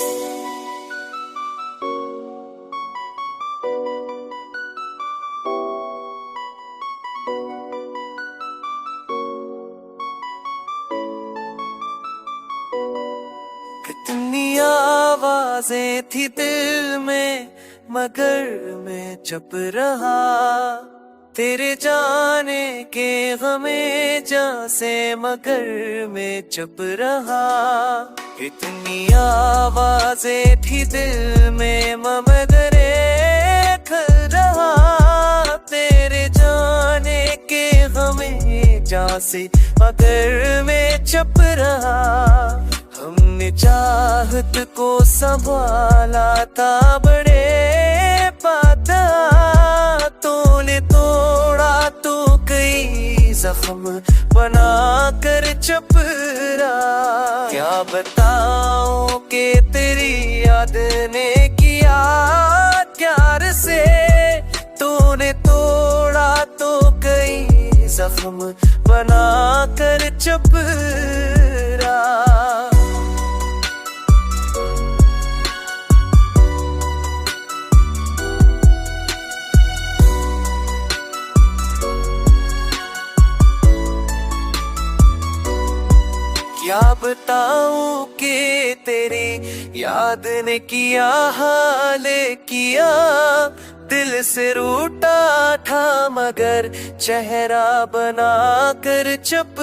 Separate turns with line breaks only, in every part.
कितनी आवाजें थी दिल में मगर मैं चुप रहा। तेरे जाने के गमे जा से मगर मैं चुप रहा। कितनी आवाजें थी दिल में मगर एक रहा। तेरे जाने के गमे जा से मगर मैं चुप रहा। हमने चाहत को संभाला था बड़े पाता। तूने तोड़ा तो कई जख्म बना कर चुप रहा। क्या बताऊं कि तेरी याद ने किया प्यार से। तूने तोड़ा तो कई जख्म बना कर चुप रहा। क्या बताऊं कि तेरी याद ने किया हाल किया। दिल से रूठा था मगर चेहरा बना कर चुप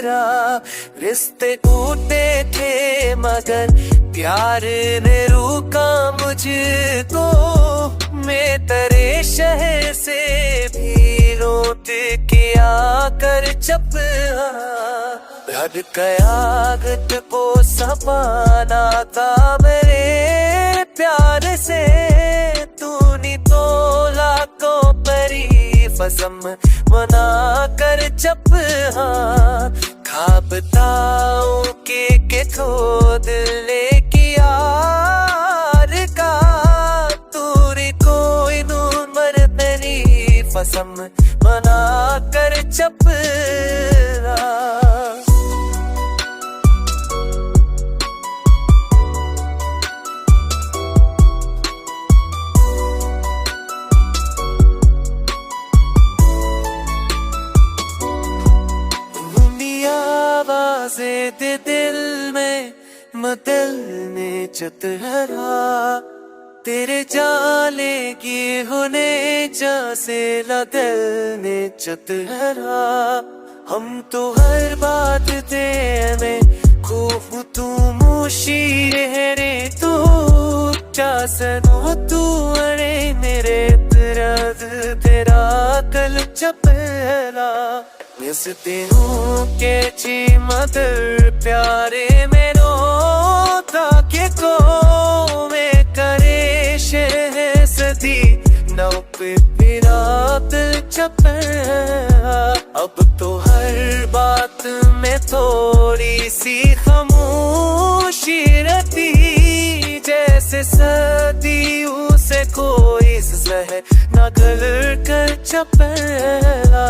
रहा। रिश्ते टूटे थे मगर प्यार ने रोका मुझको। मैं तेरे शहर से भी लौट के आकर चुप रहा। धड़ कयागत को सपाना था मेरे प्यार से। तूने तोला को परी फसम बना कर चुप रहा। खा बताऊं के खो दिल किया का। तूने कोई नूर मर तेरी फसम बना कर चुप रहा। दे दिल में मदलने चतहरा। तेरे जाले की होने जैसे लदलने चतहरा। हम तो हर बात देने खूब तू मुशीर है रे। तू चासनो तू अरे मेरे तेरा कल चपला। मिसते हूँ के ची मदर प्यारे मेरो ताके को में करे शह सदी नौ पे फिरा दिल चपला। अब तो हर बात में थोड़ी सी खामोशी रहती। जैसे सदियों से कोई जहर न गल कर चपला।